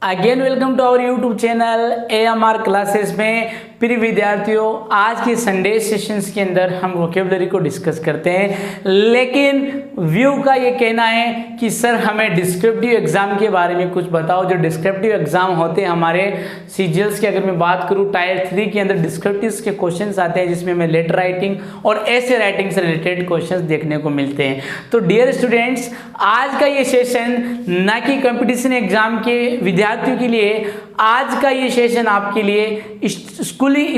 Again welcome to our YouTube channel AMR classes में। प्रिय विद्यार्थियों, आज के संडे सेशंस के अंदर हम वोकेबलरी को डिस्कस करते हैं, लेकिन व्यू का ये कहना है कि सर हमें डिस्क्रिप्टिव एग्जाम के बारे में कुछ बताओ। जो डिस्क्रिप्टिव एग्जाम होते हैं हमारे सीजीएल्स की, अगर मैं बात करूँ टायर 3 के अंदर डिस्क्रिप्टिव के क्वेश्चंस आते हैं, जिसमें हमें लेटर राइटिंग और ऐसे राइटिंग से रिलेटेड क्वेश्चंस देखने को मिलते हैं। तो डियर स्टूडेंट्स, आज का ये सेशन ना कि कंपटीशन एग्जाम के विद्यार्थियों के लिए, आज का ये सेशन आपके लिए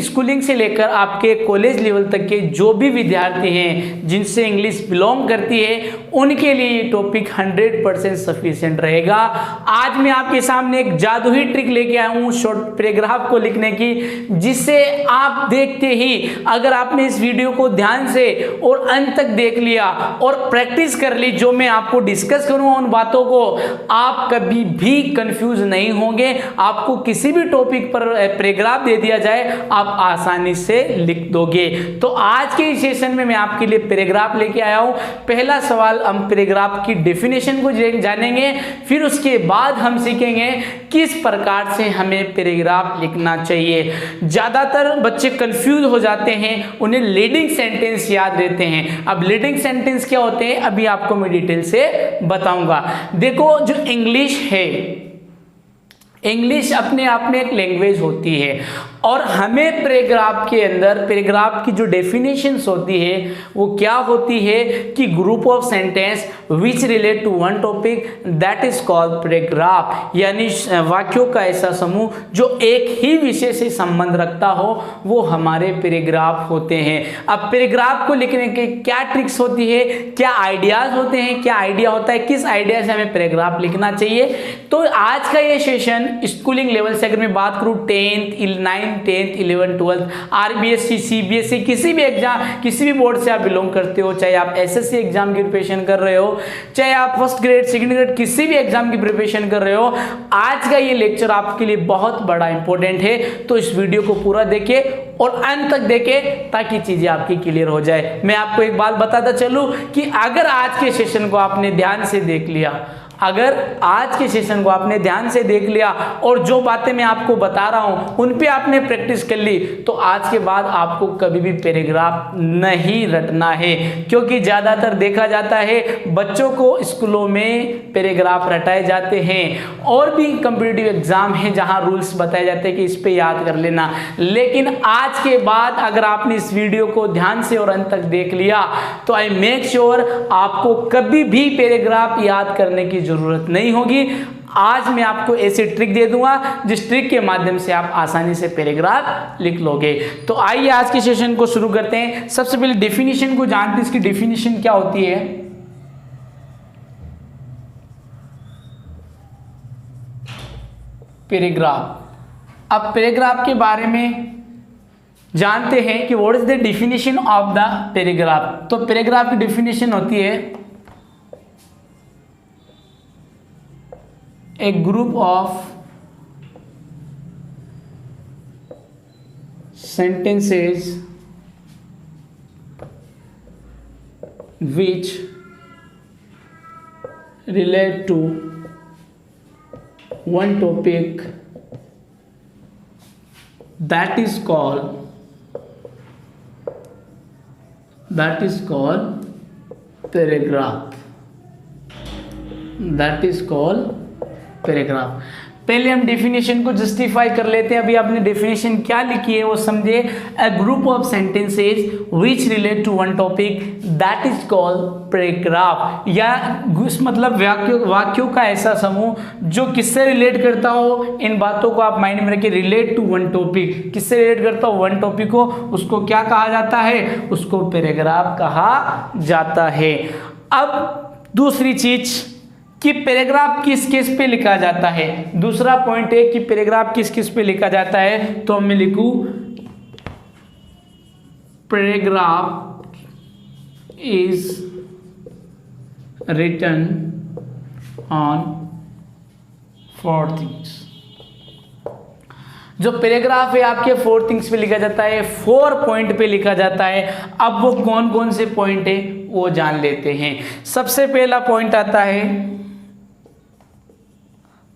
स्कूलिंग से लेकर आपके कॉलेज लेवल तक के जो भी विद्यार्थी हैं जिनसे इंग्लिश बिलोंग करती है, उनके लिए ये टॉपिक 100% सफिशिएंट रहेगा। आज मैं आपके सामने एक जादुई ट्रिक लेके आया हूँ शॉर्ट पैराग्राफ को लिखने की, जिससे आप देखते ही, अगर आपने इस वीडियो को ध्यान से और अंत तक देख लिया और प्रैक्टिस कर ली, जो मैं आपको डिस्कस करूँगा उन बातों को, आप कभी भी कंफ्यूज नहीं होंगे। आपको किसी भी टॉपिक पर पैराग्राफ दे दिया जाए, आप आसानी से लिख दोगे। तो आज के इस सेशन में मैं आपके लिए पैराग्राफ लेके आया हूं। पहला सवाल, हम पैराग्राफ की डेफिनेशन को जानेंगे, फिर उसके बाद हम सीखेंगे किस प्रकार से हमें पैराग्राफ लिखना चाहिए। ज्यादातर बच्चे कंफ्यूज हो जाते हैं, उन्हें लीडिंग सेंटेंस याद रहते हैं। अब लीडिंग सेंटेंस क्या होते हैं, अभी आपको मैं डिटेल से बताऊंगा। देखो, जो इंग्लिश है, इंग्लिश अपने आप में एक लैंग्वेज होती है, और हमें पैराग्राफ के अंदर पैराग्राफ की जो डेफिनेशंस होती है वो क्या होती है कि group of sentence which relate to one topic, that is called paragraph. यानी वाक्यों का ऐसा समूह जो एक ही विषय से संबंध रखता हो, वो हमारे पैराग्राफ होते हैं। अब पैराग्राफ को लिखने के क्या ट्रिक्स होती है, क्या आइडियाज होते हैं, क्या आइडिया होता है, किस आइडिया से हमें पैराग्राफ लिखना चाहिए। तो आज का ये सेशन स्कूलिंग लेवल से, अगर मैं बात करूँ 10th 10th 11th 12th RBSC CBSE किसी भी एग्जाम, किसी भी बोर्ड से आप बिलोंग करते हो, चाहे आप SSC एग्जाम की प्रिपरेशन कर रहे हो, चाहे आप फर्स्ट ग्रेड सेकंड ग्रेड किसी भी एग्जाम की प्रिपरेशन कर रहे हो, आज का ये लेक्चर आपके लिए बहुत बड़ा इंपॉर्टेंट है। तो इस वीडियो को पूरा देखें और अंत तक देखें, ताकि चीजें आपकी क्लियर हो जाए। मैं आपको एक बात बताता चलूं कि अगर आज के सेशन को आपने ध्यान से देख लिया, अगर आज के सेशन को आपने ध्यान से देख लिया और जो बातें मैं आपको बता रहा हूं उन पे आपने प्रैक्टिस कर ली, तो आज के बाद आपको कभी भी पैराग्राफ नहीं रटना है। क्योंकि ज़्यादातर देखा जाता है बच्चों को स्कूलों में पैराग्राफ रटाए जाते हैं, और भी कॉम्पिटिटिव एग्जाम है जहां रूल्स बताए जाते हैं कि इस पे याद कर लेना। लेकिन आज के बाद अगर आपने इस वीडियो को ध्यान से और अंत तक देख लिया, तो आई मेक श्योर आपको कभी भी पैराग्राफ याद करने की जरूरत नहीं होगी। आज मैं आपको ऐसी ट्रिक दे दूंगा जिस ट्रिक के माध्यम से आप आसानी से पैराग्राफ लिख लोगे। तो आइए आज के सेशन को शुरू करते हैं। सबसे पहले डेफिनेशन को जानते हैं, इसकी डेफिनेशन क्या होती है। पैराग्राफ, अब पैराग्राफ के बारे में जानते हैं कि what is the definition of the paragraph. तो पैराग्राफ की डेफिनेशन होती है a group of sentences which relate to one topic, that is called paragraph. That is called paragraph. पहले हम डेफिनेशन को जस्टिफाई कर लेते हैं। अभी आपने डेफिनेशन क्या लिखी है वो समझे। A group of sentences which relate to one topic, that is called paragraph. या मतलब वाक्यों का ऐसा समूह जो किससे रिलेट करता हो, इन बातों को आप माइंड में रखिए। रिलेट टू वन टॉपिक, किससे रिलेट करता हो, वन टॉपिक को, उसको क्या कहा जाता है, उसको पैराग्राफ कहा जाता है। अब दूसरी चीज कि पैराग्राफ किस किस पे लिखा जाता है। दूसरा पॉइंट है कि पैराग्राफ किस किस पे लिखा जाता है। तो मैं लिखूं paragraph is written on 4 things. जो पैराग्राफ है आपके 4 थिंग्स पे लिखा जाता है, 4 पॉइंट पे लिखा जाता है। अब वो कौन कौन से पॉइंट है वो जान लेते हैं। सबसे पहला पॉइंट आता है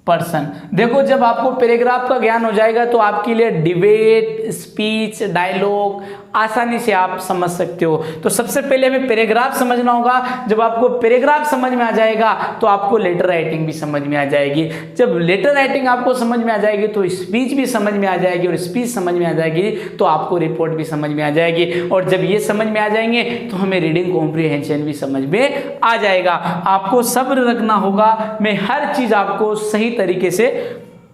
पर्सन। देखो जब आपको पैराग्राफ का ज्ञान हो जाएगा तो आपके लिए डिबेट, स्पीच, डायलॉग आसानी से आप समझ सकते हो। तो सबसे पहले हमें पैराग्राफ समझना होगा। जब आपको पैराग्राफ समझ में आ जाएगा तो आपको लेटर राइटिंग भी समझ में आ जाएगी। जब लेटर राइटिंग आपको समझ में आ जाएगी तो स्पीच भी समझ में आ जाएगी, और स्पीच समझ में आ जाएगी तो आपको रिपोर्ट भी समझ में आ जाएगी। और जब ये समझ में आ जाएंगे तो हमें रीडिंग कॉम्प्रिहेंशन भी समझ में आ जाएगा। आपको सब्र रखना होगा, मैं हर चीज आपको सही तरीके से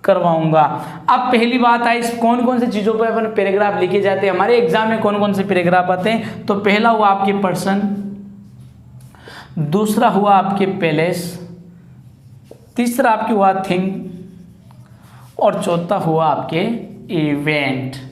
करवाऊंगा। अब पहली बात है, इस कौन कौन सी चीजों पर अपन पैराग्राफ लिखे जाते हैं, हमारे एग्जाम में कौन कौन से पैराग्राफ आते हैं। तो पहला हुआ आपके पर्सन, दूसरा हुआ आपके पैलेस, तीसरा आपके हुआ थिंग, और चौथा हुआ आपके इवेंट।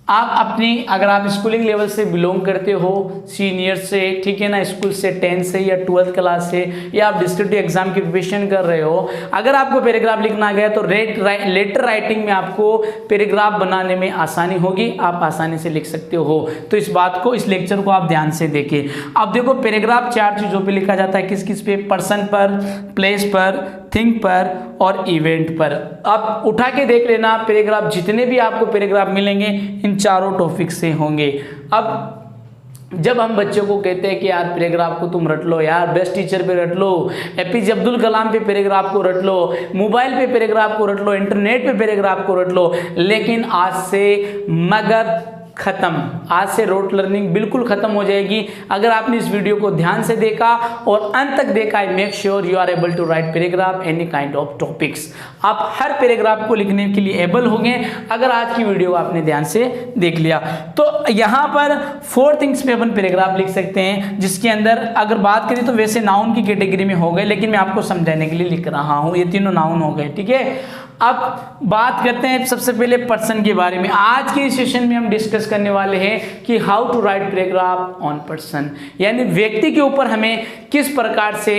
आप अपनी, अगर आप स्कूलिंग लेवल से बिलोंग करते हो, सीनियर से, ठीक है ना, स्कूल से 10th से या 12th क्लास से, या आप डिस्ट्रिक्ट एग्जाम की प्रिपरेशन कर रहे हो, अगर आपको पैराग्राफ लिखना आ गया तो लेटर राइटिंग में आपको पैराग्राफ बनाने में आसानी होगी, आप आसानी से लिख सकते हो। तो इस बात को, इस लेक्चर को आप ध्यान से देखें। अब देखो पैराग्राफ 4 चीजों पे लिखा जाता है, किस किस पे, पर्सन पर, प्लेस पर, थिंग पर और इवेंट पर। अब उठा के देख लेना, पैराग्राफ जितने भी आपको पैराग्राफ मिलेंगे इन चारों टॉपिक से होंगे। अब जब हम बच्चों को कहते हैं कि यार पैराग्राफ को तुम रट लो, यार बेस्ट टीचर पे रट लो, एपीजे अब्दुल कलाम पे पैराग्राफ को रट लो, मोबाइल पे पैराग्राफ को रट लो, इंटरनेट पे पैराग्राफ को रट लो, लेकिन आज से मगध खत्म, आज से रोट लर्निंग बिल्कुल खत्म हो जाएगी। अगर आपने इस वीडियो को ध्यान से देखा और अंत तक देखा, make sure you are able to write paragraph any kind of topics. आप हर पैराग्राफ को लिखने के लिए एबल होंगे अगर आज की वीडियो आपने ध्यान से देख लिया। तो यहाँ पर 4 थिंग्स पे अपन पैराग्राफ लिख सकते हैं, जिसके अंदर अगर बात करें तो वैसे नाउन की कैटेगरी में हो गए, लेकिन मैं आपको समझाने के लिए लिख रहा हूँ, ये तीनों नाउन हो गए, ठीक है। अब बात करते हैं सबसे पहले पर्सन के बारे में। आज के सेशन में हम डिस्कस करने वाले हैं कि how to write paragraph on person, यानी व्यक्ति के ऊपर हमें किस प्रकार से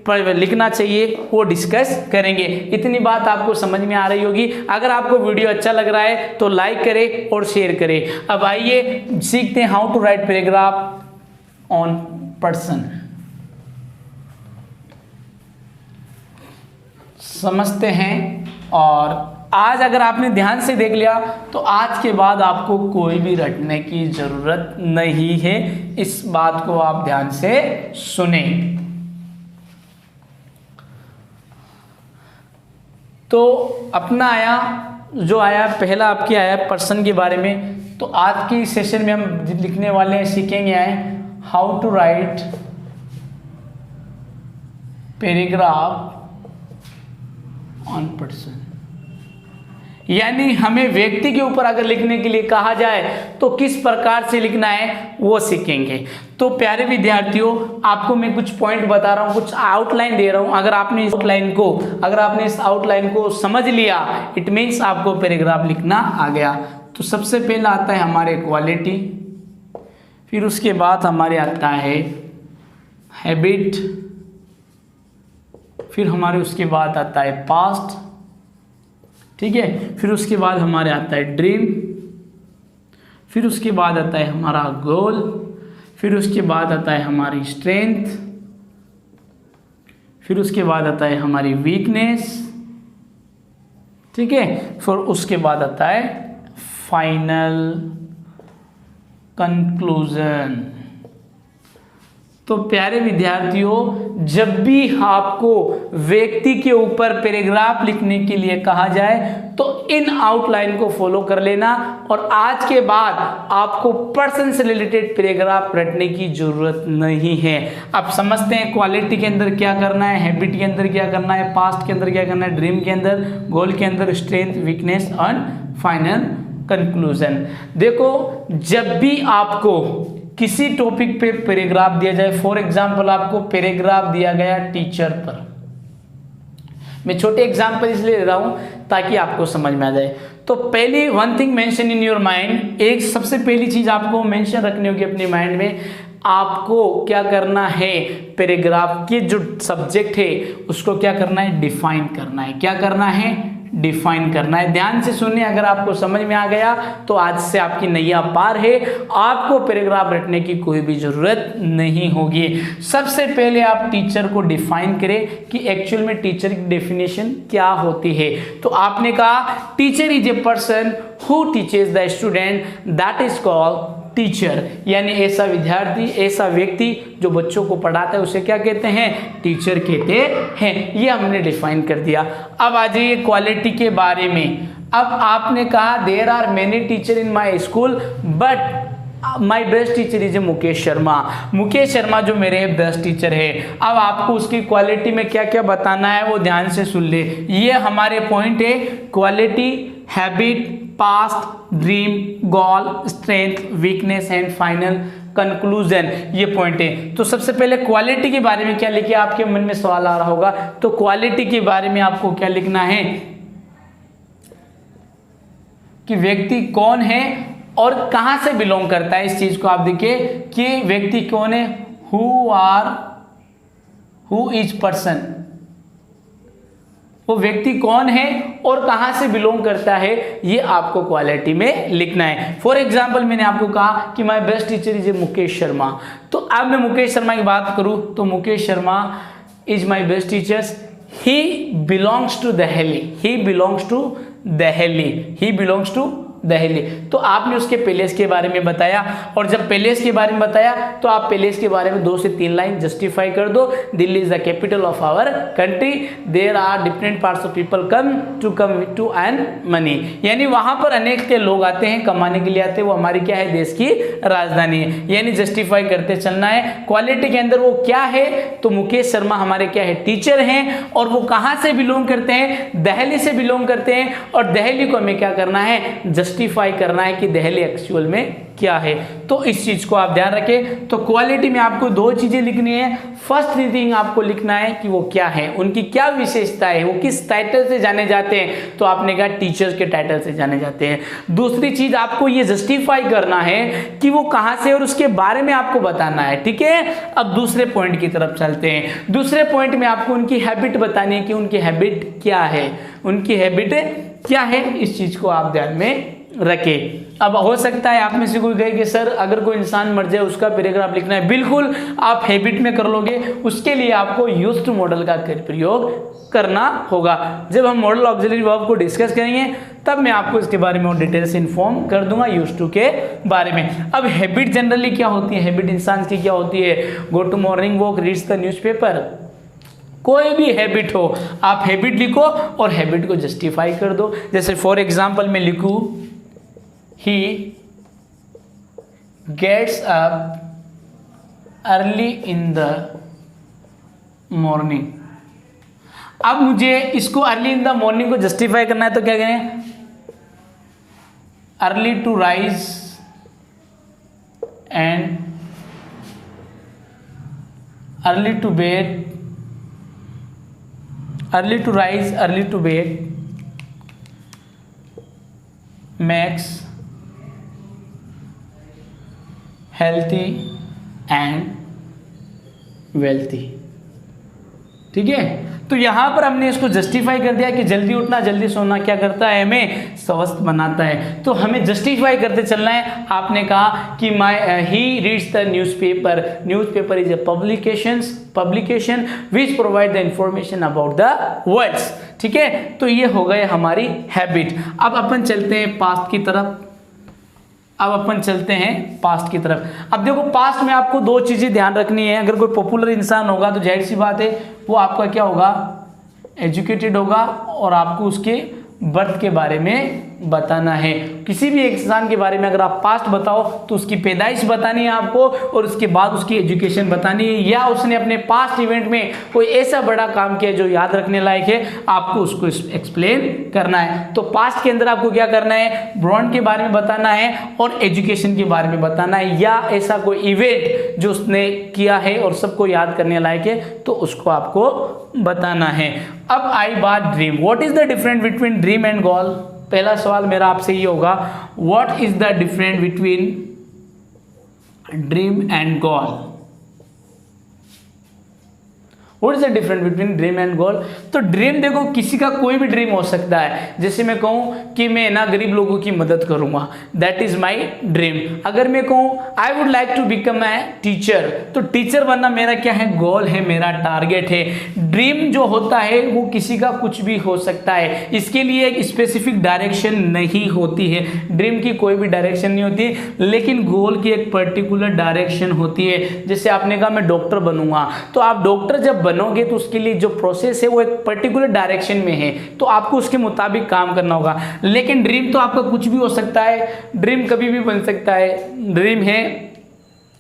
लिखना चाहिए वो डिस्कस करेंगे। इतनी बात आपको समझ में आ रही होगी। अगर आपको वीडियो अच्छा लग रहा है तो लाइक करें और शेयर करें। अब आइए सीखते हैं how to write paragraph on person, समझते हैं। और आज अगर आपने ध्यान से देख लिया तो आज के बाद आपको कोई भी रटने की जरूरत नहीं है, इस बात को आप ध्यान से सुने। तो अपना आया, जो आया पहला आपके आया पर्सन के बारे में। तो आज के इस सेशन में हम लिखने वाले हैं, सीखेंगे आए how to write paragraph on person, यानी हमें व्यक्ति के ऊपर अगर लिखने के लिए कहा जाए तो किस प्रकार से लिखना है वो सीखेंगे। तो प्यारे विद्यार्थियों, आपको मैं कुछ पॉइंट बता रहा हूँ, कुछ आउटलाइन दे रहा हूँ। अगर आपने इस आउटलाइन को समझ लिया, इट मीन्स आपको पैराग्राफ लिखना आ गया। तो सबसे पहला आता है हमारे क्वालिटी, फिर उसके बाद हमारे आता है हैबिट, फिर हमारे उसके बाद आता है पास्ट, ठीक है, फिर उसके बाद हमारे आता है ड्रीम, फिर उसके बाद आता है हमारा गोल, फिर उसके बाद आता है हमारी स्ट्रेंथ, फिर उसके बाद आता है हमारी वीकनेस, ठीक है, फिर उसके बाद आता है फाइनल कंक्लूजन। तो प्यारे विद्यार्थियों, जब भी आपको व्यक्ति के ऊपर पैराग्राफ लिखने के लिए कहा जाए तो इन आउटलाइन को फॉलो कर लेना, और आज के बाद आपको पर्सन से रिलेटेड पैराग्राफ रटने की जरूरत नहीं है। अब समझते हैं क्वालिटी के अंदर क्या करना है, हैबिट के अंदर क्या करना है, पास्ट के अंदर क्या करना है, ड्रीम के अंदर, गोल के अंदर, स्ट्रेंथ, वीकनेस और फाइनल कंक्लूजन। देखो, जब भी आपको किसी टॉपिक पे पैराग्राफ दिया जाए, फॉर एग्जाम्पल आपको पैराग्राफ दिया गया टीचर पर, मैं छोटे एग्जाम्पल इसलिए दे रहा हूं ताकि आपको समझ में आ जाए। तो पहली one thing mention in your mind, एक सबसे पहली चीज आपको मेंशन रखनी होगी अपने माइंड में, आपको क्या करना है, पैराग्राफ के जो सब्जेक्ट है उसको क्या करना है, डिफाइन करना है। क्या करना है, डिफाइन करना है। ध्यान से सुनिए, अगर आपको समझ में आ गया तो आज से आपकी नैया पार है, आपको पैराग्राफ रटने की कोई भी जरूरत नहीं होगी। सबसे पहले आप टीचर को डिफाइन करें कि एक्चुअल में टीचर की डेफिनेशन क्या होती है। तो आपने कहा teacher is a person who teaches the student, that is called teacher, यानी ऐसा विद्यार्थी, ऐसा व्यक्ति जो बच्चों को पढ़ाता है उसे क्या कहते हैं? टीचर कहते हैं। ये हमने डिफाइन कर दिया। अब आ जाइए क्वालिटी के बारे में। अब आपने कहा there are many teacher in my school but my best teacher is a Mukesh Sharma. Mukesh Sharma जो मेरे बेस्ट टीचर है। अब आपको उसकी क्वालिटी में क्या क्या बताना है वो ध्यान से सुन ले। ये हमारे पॉइंट है, quality, habit, past, dream, goal, strength, weakness and final conclusion, ये पॉइंट है। तो सबसे पहले क्वालिटी के बारे में क्या लिखे, आपके मन में सवाल आ रहा होगा। तो क्वालिटी के बारे में आपको क्या लिखना है कि व्यक्ति कौन है और कहां से बिलोंग करता है। इस चीज को आप देखिए कि व्यक्ति कौन है, हु इज पर्सन, वो व्यक्ति कौन है और कहां से बिलोंग करता है, ये आपको क्वालिटी में लिखना है। फॉर एग्जाम्पल मैंने आपको कहा कि my best teacher is a Mukesh Sharma. तो अब मैं मुकेश शर्मा की बात करूं तो Mukesh Sharma is my best teachers, he belongs to Delhi, he belongs to Delhi, he belongs to Delhi. तो आपने उसके पैलेस के बारे में बताया, और जब पैलेस के बारे में बताया तो आप पैलेस के बारे में 2 से 3 लाइन जस्टिफाई कर दो। Delhi is the capital of our country, there are different parts of people come to earn money, यानी वहां पर अनेक के लोग आते हैं, कमाने के लिए आते हैं, वो हमारी क्या है, देश की राजधानी है। यानी जस्टिफाई करते चलना है। क्वालिटी के अंदर वो क्या है, तो मुकेश शर्मा हमारे क्या है, टीचर हैं, और वो कहां से बिलोंग करते हैं, दिल्ली से बिलोंग करते हैं, और दिल्ली को हमें क्या करना है, जस्टिफाई करना है कि दिल्ली एक्चुअल में क्या है। तो इस चीज को आप ध्यान रखें। तो क्वालिटी में आपको 2 चीजें लिखनी है। फर्स्ट थिंग आपको लिखना है कि वो क्या है, उनकी क्या विशेषता है, वो किस टाइटल से जाने जाते हैं। तो आपने कहा टीचर्स के टाइटल से जाने जाते हैं। दूसरी चीज आपको ये जस्टिफाई करना है कि वो कहां से, और उसके बारे में आपको बताना है। ठीक है, अब दूसरे पॉइंट की तरफ चलते हैं। दूसरे पॉइंट में आपको उनकी हैबिट बतानी है कि उनकी हैबिट क्या है, उनकी हैबिट क्या है। इस चीज को आप ध्यान में रखें। अब हो सकता है आप में से कोई कहे कि सर अगर कोई इंसान मर जाए उसका पैराग्राफ लिखना है। बिल्कुल आप हैबिट में कर लोगे, उसके लिए आपको यूज्ड मॉडल का प्रयोग करना होगा। जब हम मॉडल ऑक्सिलरी वर्ब को डिस्कस करेंगे तब मैं आपको इसके बारे में और डिटेल से इन्फॉर्म कर दूंगा, यूज्ड टू के बारे में। अब हैबिट जनरली क्या होती है, हैबिट इंसान की क्या होती है, go to morning walk, reads the newspaper, कोई भी हैबिट हो आप हैबिट लिखो और हैबिट को जस्टिफाई कर दो। जैसे फॉर एग्जांपल मैं लिखूं he gets up early in the morning। अब मुझे इसको अर्ली इन द मॉर्निंग को जस्टिफाई करना है तो क्या करें, early to rise and early to bed, early to rise early to bed makes healthy and wealthy. ठीक है, तो यहां पर हमने इसको जस्टिफाई कर दिया कि जल्दी उठना जल्दी सोना क्या करता है, हमें स्वस्थ बनाता है। तो हमें जस्टिफाई करते चलना है। आपने कहा कि he reads the newspaper, newspaper is a publication which provide the information about the worlds. ठीक है, तो ये हो गए हमारी हैबिट। अब अपन चलते हैं पास्ट की तरफ। अब देखो पास्ट में आपको 2 चीजें ध्यान रखनी है। अगर कोई पॉपुलर इंसान होगा तो जाहिर सी बात है वो आपका क्या होगा, एजुकेटेड होगा, और आपको उसके बर्थ के बारे में बताना है। किसी भी इंसान के बारे में अगर आप पास्ट बताओ तो उसकी पैदाइश बतानी है आपको, और उसके बाद उसकी एजुकेशन बतानी है, या उसने अपने पास्ट इवेंट में कोई ऐसा बड़ा काम किया जो याद रखने लायक है, आपको उसको एक्सप्लेन करना है। तो पास्ट के अंदर आपको क्या करना है, ब्रॉन्ड के बारे में बताना है और एजुकेशन के बारे में बताना है, या ऐसा कोई इवेंट जो उसने किया है और सबको याद करने लायक है तो उसको आपको बताना है। अब आई बात dream. What is the difference between dream and goal. पहला सवाल मेरा आपसे ये होगा, what is the difference between dream and goal. What is the difference between dream and goal? तो ड्रीम देखो किसी का कोई भी ड्रीम हो सकता है। जैसे मैं कहूँ कि मैं ना गरीब लोगों की मदद करूंगा, दैट इज माई ड्रीम। अगर मैं कहूँ I would like to become a teacher, तो टीचर बनना मेरा क्या है, गोल है, मेरा टारगेट है। ड्रीम जो होता है वो किसी का कुछ भी हो सकता है, इसके लिए एक स्पेसिफिक डायरेक्शन नहीं होती है। ड्रीम की कोई भी डायरेक्शन नहीं होती, लेकिन गोल की एक पर्टिकुलर डायरेक्शन होती है। जैसे आपने कहा मैं डॉक्टर बनूंगा, तो आप डॉक्टर जब बनोगे तो उसके लिए जो प्रोसेस है वो एक पर्टिकुलर डायरेक्शन में है, तो आपको उसके मुताबिक काम करना होगा। लेकिन ड्रीम तो आपका कुछ भी हो सकता है, ड्रीम कभी भी बन सकता है। ड्रीम है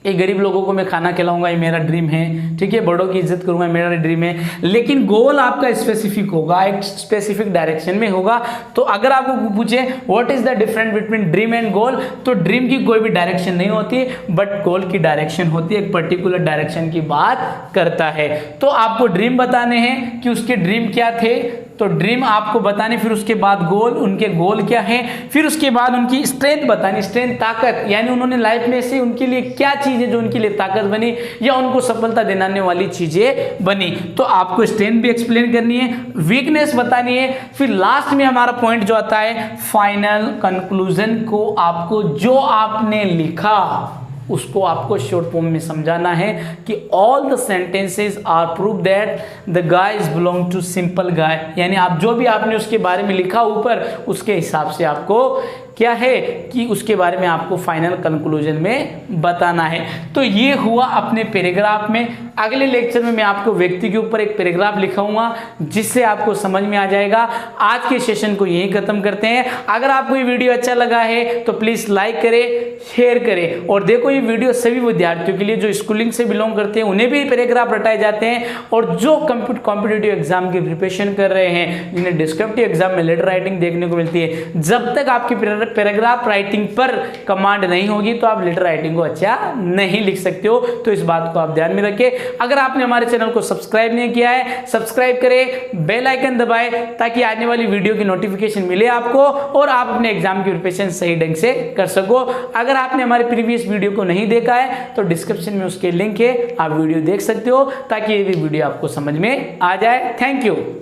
ये गरीब लोगों को मैं खाना खिलाऊंगा, ये मेरा ड्रीम है, ठीक है, बड़ों की इज्जत करूंगा, मेरा ड्रीम है। लेकिन गोल आपका स्पेसिफिक होगा, एक स्पेसिफिक डायरेक्शन में होगा। तो अगर आपको पूछे what is the difference between dream and goal, तो ड्रीम की कोई भी डायरेक्शन नहीं होती, बट गोल की डायरेक्शन होती है, एक पर्टिकुलर डायरेक्शन की बात करता है। तो आपको ड्रीम बताने हैं कि उसके ड्रीम क्या थे, तो ड्रीम आपको बताने, फिर उसके बाद गोल, उनके गोल क्या है, फिर उसके बाद उनकी स्ट्रेंथ बतानी, स्ट्रेंथ ताकत, यानी उन्होंने लाइफ में से उनके लिए क्या चीजें जो उनके लिए ताकत बनी या उनको सफलता दिलाने वाली चीजें बनी। तो आपको स्ट्रेंथ भी एक्सप्लेन करनी है, वीकनेस बतानी है, फिर लास्ट में हमारा पॉइंट जो आता है फाइनल कंक्लूजन को आपको जो आपने लिखा उसको आपको शॉर्ट फॉर्म में समझाना है कि all the sentences are prove that the guy is belong to simple guy, यानी आप जो भी आपने उसके बारे में लिखा ऊपर उसके हिसाब से आपको क्या है कि उसके बारे में आपको फाइनल कंक्लूजन में बताना है। तो ये हुआ अपने पैराग्राफ में। अगले लेक्चर में मैं आपको व्यक्ति के ऊपर एक पैराग्राफ लिखाऊंगा जिससे आपको समझ में आ जाएगा। आज के सेशन को यहीं खत्म करते हैं। अगर आपको ये वीडियो अच्छा लगा है तो प्लीज लाइक करें, शेयर करें, और देखो ये वीडियो सभी विद्यार्थियों के लिए जो स्कूलिंग से बिलोंग करते हैं उन्हें भी पैराग्राफ रटाए जाते हैं, और जो कॉम्पिटिटिव एग्जाम की प्रिपरेशन कर रहे हैं, जिन्हें डिस्क्रिप्टिव एग्जाम में लेटर राइटिंग देखने को मिलती है, जब तक आपकी पैराग्राफ राइटिंग पर कमांड नहीं होगी तो आप लेटर राइटिंग को अच्छा नहीं लिख सकते हो। तो इस बात को आप ध्यान में रखें। अगर आपने हमारे चैनल को सब्सक्राइब नहीं किया है, सब्सक्राइब करें, बेल आइकन दबाएं ताकि आने वाली वीडियो की नोटिफिकेशन मिले आपको और आप अपने एग्जाम की प्रिपरेशन सही ढंग से कर सको। अगर आपने हमारे प्रीवियस वीडियो को नहीं देखा है तो डिस्क्रिप्शन में उसके लिंक है, आप वीडियो देख सकते हो ताकि ये भी वीडियो आपको समझ में आ जाए। Thank you.